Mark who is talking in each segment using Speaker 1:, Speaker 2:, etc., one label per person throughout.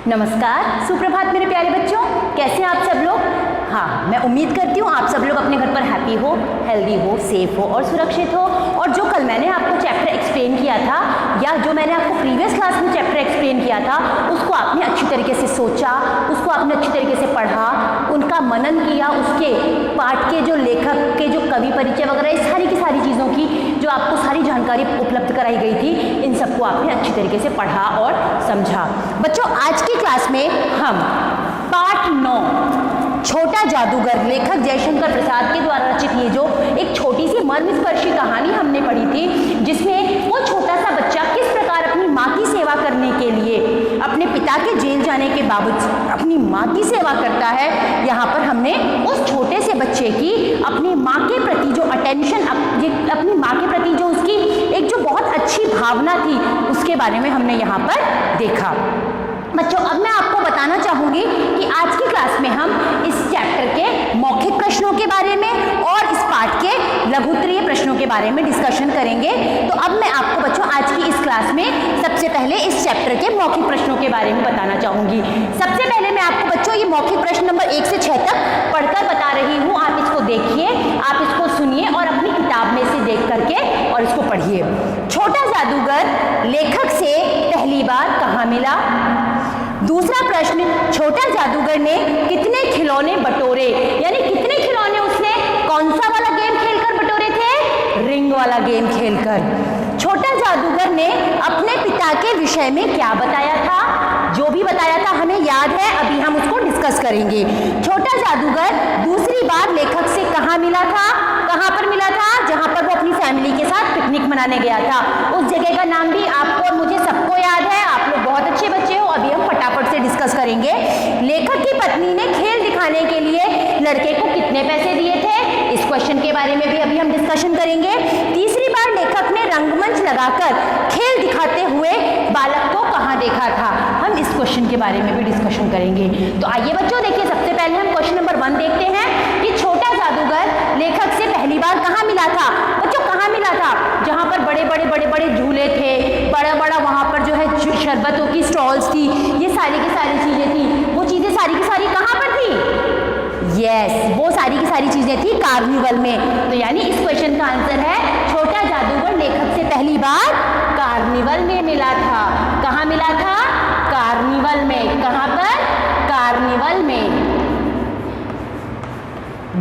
Speaker 1: नमस्कार, सुप्रभात मेरे प्यारे बच्चों, कैसे हैं आप सब लोग। हाँ, मैं उम्मीद करती हूँ आप सब लोग अपने घर पर हैप्पी हो, हेल्दी हो, सेफ हो और सुरक्षित हो। और जो कल मैंने आपको चैप्टर एक्सप्लेन किया था या जो मैंने आपको प्रीवियस क्लास में चैप्टर एक्सप्लेन किया था उसको आपने अच्छी तरीके से सोचा, उसको आपने अच्छी तरीके से पढ़ा, उनका मनन किया, उसके पाठ के जो लेखक के जो कवि परिचय वगैरह इस सारी की सारी चीज़ों की जो आपको सारी जानकारी उपलब्ध कराई गई थी, इन सबको आपने अच्छी तरीके से पढ़ा और समझा। बच्चों, आज की क्लास में हम पाठ 9 छोटा जादूगर लेखक जयशंकर प्रसाद के द्वारा रचित ये जो एक छोटी सी मर्मस्पर्शी कहानी हमने पढ़ी थी, जिसमें वो छोटा सा बच्चा किस प्रकार अपनी माँ की सेवा करने के लिए अपने पिता के जेल जाने के बावजूद अपनी माँ की सेवा करता है। यहाँ पर हमने उस छोटे से बच्चे की अपनी माँ के प्रति जो अटेंशन, अपनी माँ के प्रति जो उसकी एक जो बहुत अच्छी भावना थी उसके बारे में हमने यहाँ पर देखा। बच्चों, अब मैं आपको बताना चाहूंगी कि आज की क्लास में हम इस चैप्टर के मौखिक प्रश्नों के बारे में और इस पाठ के लघुत्तरीय प्रश्नों के बारे में डिस्कशन करेंगे। तो अब मैं आपको बच्चों आज की इस क्लास में सबसे पहले इस चैप्टर के मौखिक प्रश्नों के बारे में बताना चाहूंगी। सबसे पहले मैं आपको बच्चों ये मौखिक प्रश्न नंबर 1 से 6 तक पढ़कर बता रही हूँ। आप इसको देखिए, आप इसको सुनिए और अपनी किताब में से देख करके और इसको पढ़िए। छोटा जादूगर लेखक से पहली बार कहाँ मिला? दूसरा प्रश्न, छोटा जादूगर ने कितने खिलौने बटोरे? यानी कितने खिलौने उसने कौन सा वाला गेम खेलकर बटोरे थे? रिंग वाला गेम खेलकर। छोटा जादूगर ने अपने पिता के विषय में क्या बताया था? जो भी बताया था हमें याद है, अभी हम उसको डिस्कस करेंगे। छोटा जादूगर दूसरी बार लेखक से कहाँ मिला था? कहाँ पर मिला था? जहाँ पर वो अपनी फैमिली के साथ पिकनिक मनाने गया था। उस जगह का नाम भी आपको और मुझे सबको याद है। आप लोग बहुत अच्छे बच्चे हो, अभी हम फटाफट से डिस्कस करेंगे। लेखक की पत्नी ने खेल दिखाने के लिए लड़के को कितने पैसे दिए थे? इस क्वेश्चन के बारे में भी अभी हम डिस्कशन करेंगे। तीसरी बार लेखक ने रंगमंच लगाकर खेल दिखाते हुए बालक को कहाँ देखा था? हम इस क्वेश्चन के बारे में भी डिस्कशन करेंगे। तो आइए बच्चों, देखिए सबसे पहले हम क्वेश्चन नंबर 1 देखते हैं कि छोटा जादूगर लेखक से पहली बार कहाँ मिला था? बच्चों, कहाँ मिला था? जहाँ पर बड़े बड़े झूले थे, बड़ा वहाँ पर जो है शरबतों की स्टॉल्स थी, ये सारी की सारी चीजें थी। वो चीजें सारी की सारी कहाँ पर थी? यस, वो सारी की सारी चीजें थी कार्निवल में। तो यानी इस क्वेश्चन का आंसर है छोटा जादूगर लेखक से पहली बार कार्निवल में मिला था। कहाँ मिला था? कार्निवल में। कहाँ पर? कार्निवल में।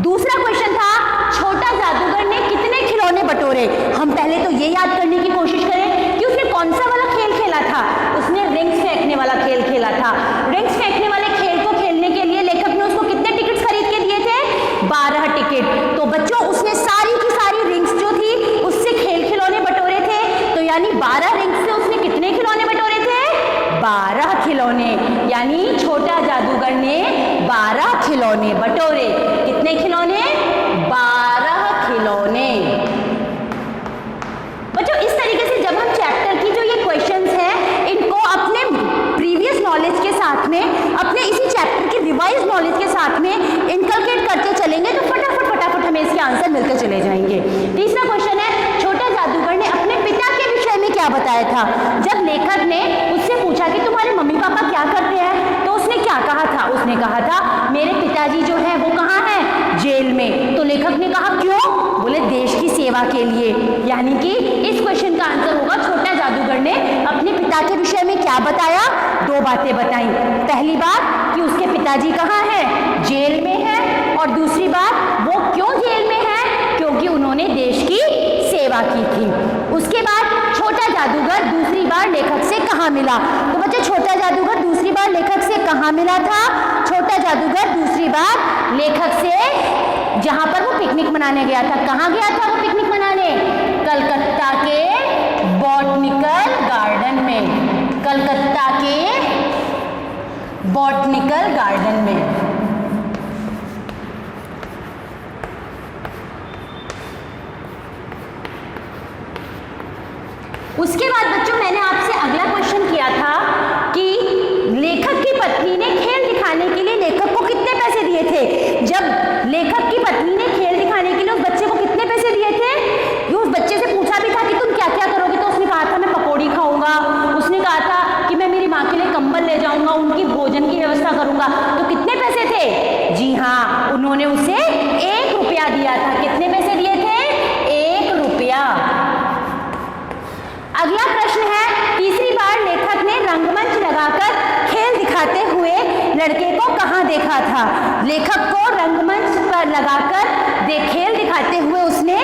Speaker 1: दूसरा क्वेश्चन था, छोटा जादूगर ने कितने खिलौने बटोरे? हम पहले तो ये याद करने की कोशिश करें कि उसने कौन सा वाला खेल खेला था। उसने रिंग्स फेंकने वाला खेल खेला था। रिंग्स फेंकने वाले खेल को खेलने के लिए लेखक ने उसको कितने टिकट्स खरीद के दिए थे? 12 टिकट। तो बच्चों, उसने सारी की सारी रिंग्स जो थी उससे खिलौने बटोरे थे। तो यानी 12 रिंग्स से उसने कितने खिलौने बटोरे थे? 12 खिलौने। यानी छोटा जादूगर ने 12 खिलौने बटोरे। कितने खिलौने? 12 खिलौने। बच्चों, इस तरीके से जब हम चैप्टर की जो ये क्वेश्चंस हैं इनको अपने प्रीवियस नॉलेज के साथ में, अपने इसी चैप्टर की रिवाइज नॉलेज के साथ में इनकलकेट करते चलेंगे तो फटाफट हमें इसके आंसर मिलते चले जाएंगे। तीसरा क्वेश्चन है, छोटा जादूगर ने अपने पिता के विषय में क्या बताया था? जब लेखक ने उससे पूछा कि तुम्हारे मम्मी पापा क्या करते हैं, तो उसने क्या कहा था? उसने कहा था मेरे पिताजी जो है वो कहाँ है? जेल में। तो लेखक ने कहा क्यों? बोले देश की सेवा के लिए। यानी कि इस क्वेश्चन का आंसर होगा छोटा जादूगर ने अपने पिता के विषय में क्या बताया? 2 बातें बताई। पहली बात कि उसके पिताजी कहाँ है? जेल में है। और दूसरी बात, वो क्यों जेल में है? क्योंकि उन्होंने देश की सेवा की थी। उसके बाद छोटा जादूगर दूसरी बार लेखक से कहाँ मिला? तो बच्चे, छोटा जादूगर दूसरी बार लेखक से कहाँ मिला था? छोटा जादूगर दूसरी बार लेखक से जहाँ पर वो पिकनिक मनाने गया था। कहाँ गया था वो पिकनिक मनाने? कलकत्ता के बॉटनिकल गार्डन में। कलकत्ता के बॉटनिकल गार्डन में। उसके बाद बच्चों, मैंने आपसे अगला क्वेश्चन किया था कि लेखक की पत्नी ने खेल दिखाने के लिए लेखक को कितने पैसे दिए थे? जब लेखक की पत्नी ने खेल दिखाने के लिए उस बच्चे को कितने पैसे दिए थे? ये उस बच्चे से पूछा भी था कि तुम क्या क्या करोगे, तो उसने कहा था मैं पकौड़ी खाऊंगा। उसने कहा था कि मैं मेरी माँ के लिए कंबल ले जाऊंगा, उनकी करूंगा। तो कितने पैसे थे? जी हाँ, उन्होंने उसे 1 रुपया दिया था। कितने पैसे दिए थे? 1 रुपया। अगला प्रश्न है, तीसरी बार लेखक ने रंगमंच लगाकर खेल दिखाते हुए लड़के को कहाँ देखा था? लेखक को रंगमंच पर लगाकर खेल दिखाते हुए उसने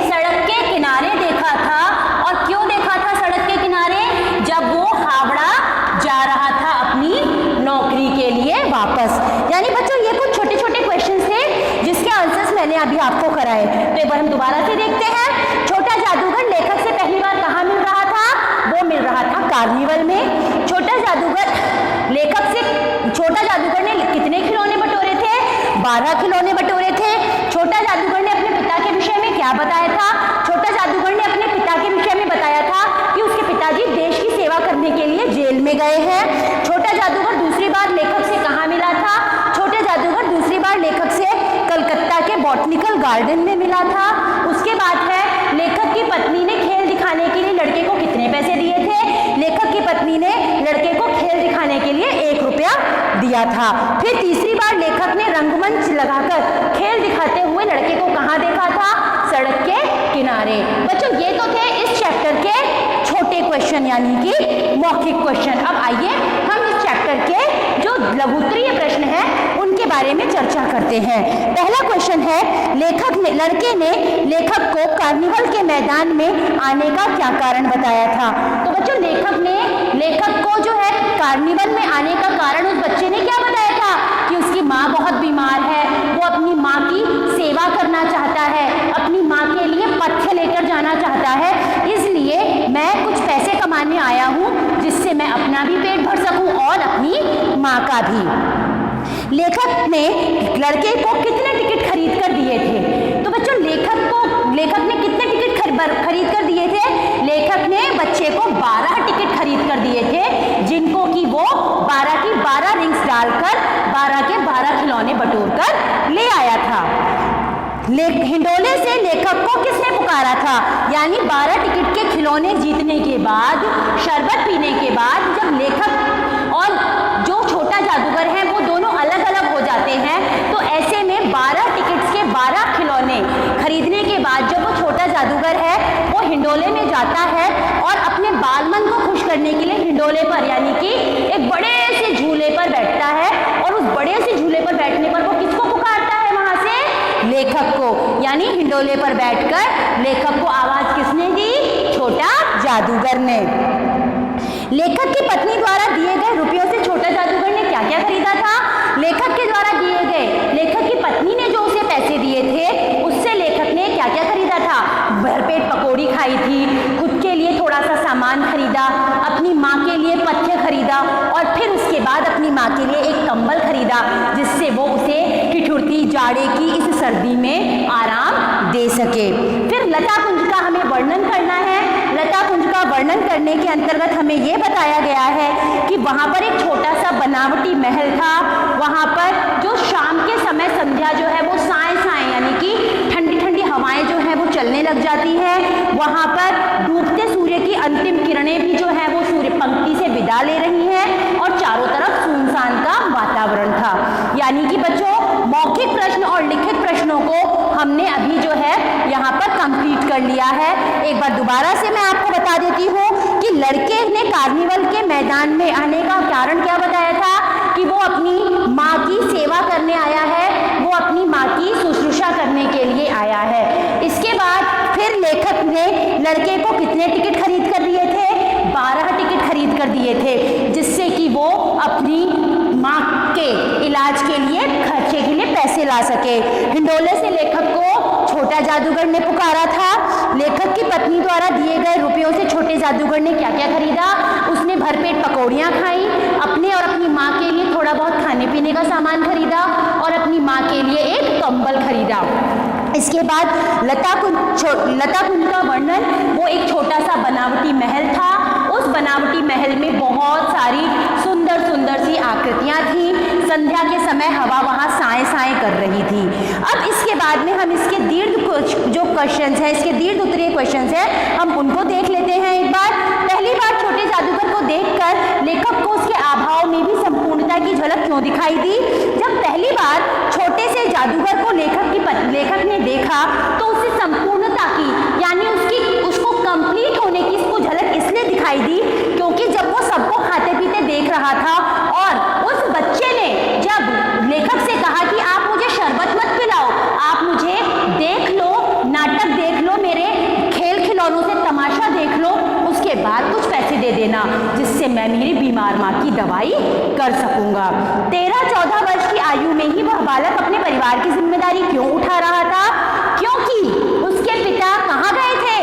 Speaker 1: सड़क के किनारे देखा था। और क्यों देखा था सड़क के किनारे? जब वो हावड़ा जा रहा था अपनी नौकरी के लिए वापस। यानी बच्चों ये कुछ छोटे छोटे क्वेश्चन थे जिसके आंसर्स मैंने अभी आपको कराए। तो एक बार हम दोबारा से देखते हैं। छोटा जादूगर लेखक से पहली बार कहाँ मिल रहा था? वो मिल रहा था कार्निवल में। छोटा जादूगर ने कितने खिलौने बटोरे थे? 12 खिलौने बटोरे थे। छोटा जादूगर ने अपने पिता के विषय में क्या बताया था? छोटा जादूगर ने अपने पिता के विषय में बताया था कि उसके पिताजी देश की सेवा करने के लिए जेल में गए हैं। छोटा जादूगर दूसरी बार लेखक से कहाँ मिला था? छोटे जादूगर दूसरी बार लेखक से कलकत्ता के बॉटनिकल गार्डन में मिला था। उसके बाद है, लेखक की पत्नी ने खेल दिखाने के लिए लड़के को कितने पैसे दिए थे? लेखक की पत्नी ने लड़के को खेल दिखाने के लिए 1 रुपया दिया था। फिर तीसरी बार लेखक ने रंगमंच लगाकर खेल दिखाते हुए लड़के को कहाँ देखा था? सड़क के किनारे। बच्चों ये तो थे इस चैप्टर के छोटे क्वेश्चन यानी कि मौखिक क्वेश्चन। अब आइए हम इस चैप्टर के जो लघुत्तरीय प्रश्न हैं उनके बारे में चर्चा करते हैं। पहला क्वेश्चन है, लड़के ने लेखक को कार्निवल के मैदान में आने का क्या कारण बताया था? तो बच्चों लेखक को जो है कार्निवल में आने का कारण उस बच्चे ने क्या बताया था? कि उसकी माँ बहुत बीमार है, वो अपनी माँ की सेवा करना चाहता है, अपनी माँ के लिए पथ्य लेकर जाना चाहता है, इसलिए मैं कुछ पैसे कमाने आया हूँ जिससे मैं अपना भी पेट भर सकूँ और अपनी माँ का भी। लेखक ने लड़के को कितने टिकट खरीद कर दिए थे? तो बच्चों लेखक ने कितने टिकट खरीद कर दिए थे? लेखक ने बच्चे को 12 टिकट खरीद कर दिए थे, जिनको कि वो 12 की 12 रिंग्स डालकर 12 के 12 खिलौने बटोर कर ले आया था। हिंडोले से लेखक को किसने पुकारा था? यानी 12 टिकट के खिलौने जीतने के बाद, शरबत पीने के बाद जब लेखक और जो छोटा जादूगर है वो दोनों अलग अलग हो जाते हैं, तो ऐसे में 12 टिकट्स के 12 खिलौने खरीदने के बाद जब वो छोटा जादूगर है वो हिंडोले में जाता है और अपने बालमन को खुश करने के लिए हिंडोले पर यानी कि एक बड़े से झूले पर बैठता है। और उस बड़े से झूले पर बैठने पर वो किसको पुकारता है वहां से? लेखक को। यानी हिंडोले पर बैठकर लेखक को आवाज किसने दी? छोटा जादूगर ने। लेखक की पत्नी द्वारा दिए गए रुपयों से छोटा जादूगर ने क्या क्या खरीदा था? लेखक के द्वारा दिए गए, लेखक की पत्नी ने जो उसे पैसे दिए थे उससे लेखक ने क्या क्या खरीदा था? भरपेट पकौड़ी खाई थी, खुद के लिए थोड़ा सा सामान खरीदा, अपनी माँ के लिए पथ्य खरीदा और फिर उसके बाद अपनी माँ के लिए एक कंबल खरीदा जिससे वो उसे ठिठुरती जाड़े की इस सर्दी में आराम दे सके। फिर लता कुंज का हमें वर्णन करना है। लता कुंज का वर्णन करने के अंतर्गत हमें ये बताया गया है कि वहाँ पर एक छोटा सा बनावटी महल था। वहाँ पर जो शाम के समय संध्या जो है वो साए साए यानी कि ठंडी ठंडी हवाएं जो है वो चलने लग जाती है। वहाँ पर डूबते सूर्य की अंतिम किरणें भी जो है वो सूर्य पंक्ति से विदा ले रही हैं और चारों तरफ सुनसान का वातावरण था। यानी कि बच्चों मौखिक प्रश्न और लिखित प्रश्नों को हमने अभी जो है यहाँ पर कंप्लीट कर लिया है। एक बार दोबारा से मैं आपको बता देती हूँ कि लड़के ने कार्निवल के मैदान में आने का कारण क्या बताया था? कि वो अपनी माँ की सेवा करने आया है, वो अपनी माँ की शुश्रूषा करने के लिए आया है। इसके बाद फिर लेखक ने लड़के को कितने टिकट खरीद कर दिए थे? 12 टिकट खरीद कर दिए थे, जिससे कि वो अपनी माँ के इलाज के लिए खर्चे के लिए पैसे ला सके। हिंडोले से लेखक को छोटा जादूगर ने पुकारा था। लेखक की पत्नी द्वारा दिए गए रुपयों से छोटे जादूगर ने क्या क्या खरीदा? उसने भरपेट पकौड़ियाँ खाई, अपने और अपनी माँ के लिए थोड़ा बहुत खाने पीने का सामान खरीदा और अपनी माँ के लिए एक कंबल खरीदा। इसके बाद लता कुंज का वर्णन, वो एक छोटा सा बनावटी महल था। उस बनावटी महल में बहुत सारी सुंदर सुंदर सी आकृतियां थी। संध्या के समय हवा वहाँ साए साए कर रही थी। अब इसके बाद में हम इसके जो क्वेश्चंस हैं, इसके दीर्घ उत्तरीय क्वेश्चंस हैं, हम उनको देख लेते हैं एक बार। पहली बार छोटे जादूगर को देखकर लेखक को उसके आभाव में भी संपूर्णता की झलक क्यों दिखाई ले देना, जिससे मैं मेरी बीमार माँ की दवाई कर सकूंगा। 13-14 वर्ष की आयु में ही वह बालक अपने परिवार की जिम्मेदारी क्यों उठा रहा था? क्योंकि उसके पिता कहाँ गए थे?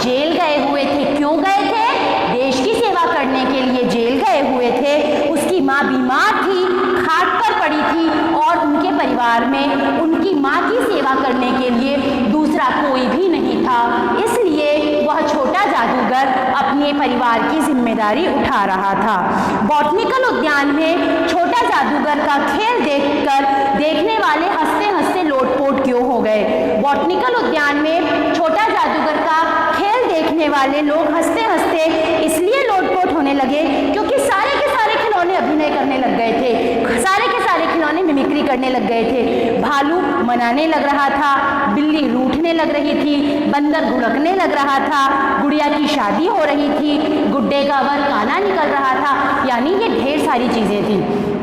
Speaker 1: जेल गए हुए थे। क्यों गए थे? देश की सेवा करने के लिए जेल गए हुए थे। उसकी माँ बीमार थी, खाट पर पड़ी थी और उनके परिवार में उनकी माँ की सेवा करने के लिए दूसरा कोई भी नहीं था। इसलिए वह छोटा जादूगर अपने परिवार की जिम्मेदारी उठा रहा था। बॉटनिकल उद्यान में छोटा जादूगर का खेल देखकर देखने वाले हंसते हंसते लोटपोट क्यों हो गए? बॉटनिकल उद्यान में छोटा जादूगर का खेल देखने वाले लोग हंसते हंसते इसलिए लोटपोट होने लगे क्योंकि सारे के सारे खिलौने अभिनय करने लग गए थे, सारे के सारे खिलौने मिमिक्री करने लग गए थे। भालू मनाने लग रहा था, बिल्ली रूठने लग रही थी, बंदर घुड़कने लग रहा था, गुड़िया की शादी हो रही थी, गुड्डे का वर काना निकल रहा था, यानी ये ढेर सारी चीजें थी।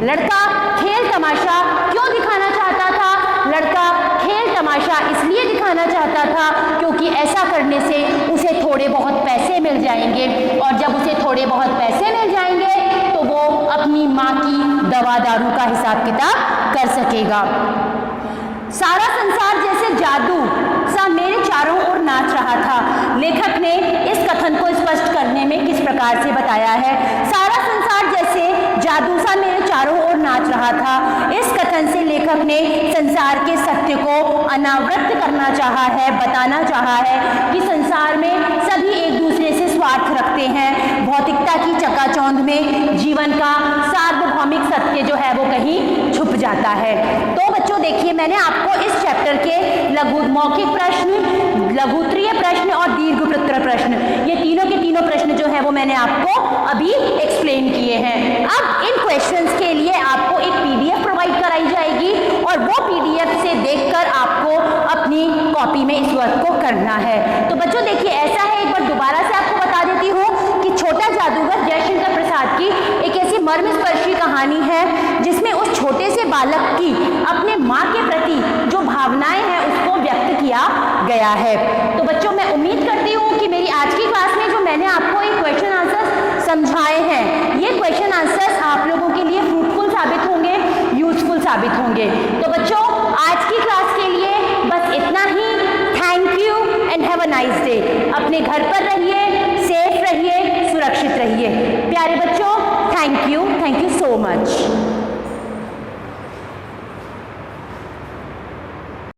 Speaker 1: लड़का खेल तमाशा क्यों दिखाना चाहता था? लड़का खेल तमाशा इसलिए दिखाना चाहता था क्योंकि ऐसा करने से उसे थोड़े बहुत पैसे मिल जाएंगे और जब उसे थोड़े बहुत पैसे मिल जाएंगे तो वो अपनी माँ की दवा दारू का हिसाब किताब कर सकेगा। सारा संसार जैसे जादू सा मेरे चारों ओर नाच रहा था। लेखक ने इस कथन को स्पष्ट करने में किस प्रकार से बताया है? सारा संसार जैसे जादू सा मेरे चारों ओर नाच रहा था। इस कथन से लेखक ने संसार के सत्य को अनावृत करना चाहा है, बताना चाहा है कि संसार में सभी एक दूसरे से स्वार्थ रखते हैं। भौतिकता की चकाचौंध में जीवन का सार्वभौमिक सत्य जो है वो कहीं छुप जाता है। तो बच्चों देखिए, मैंने आपको इस चैप्टर के लघु मौखिक प्रश्न, लघुत्तरीय प्रश्न और दीर्घवृत्त प्रश्न, ये तीनों के तीनों प्रश्न जो है वो मैंने आपको अभी एक्सप्लेन किए हैं। अब इन क्वेश्चंस के लिए आपको एक पीडीएफ प्रोवाइड कराई जाएगी और वो पीडीएफ से देखकर आपको अपनी कॉपी में इस वर्क को करना है। तो बच्चों देखिए, ऐसा है, एक बार दोबारा से आपको बता देती हूँ कि छोटा जादूगर जयशंकर प्रसाद की एक ऐसी मर्मस्पर्शी कहानी है जिसमें उस छोटे से बालक की अपने माँ के प्रति जो भावनाएं हैं उसको व्यक्त किया गया है। तो बच्चों, मैं उम्मीद करती हूँ कि मेरी आज की क्लास में जो मैंने आपको एक क्वेश्चन आंसर समझाए हैं, ये क्वेश्चन आंसर्स आप लोगों के लिए फ्रूटफुल साबित होंगे, यूजफुल साबित होंगे। तो बच्चों, आज की क्लास के लिए बस इतना ही। Thank you and have a nice day. अपने घर पर रहिए।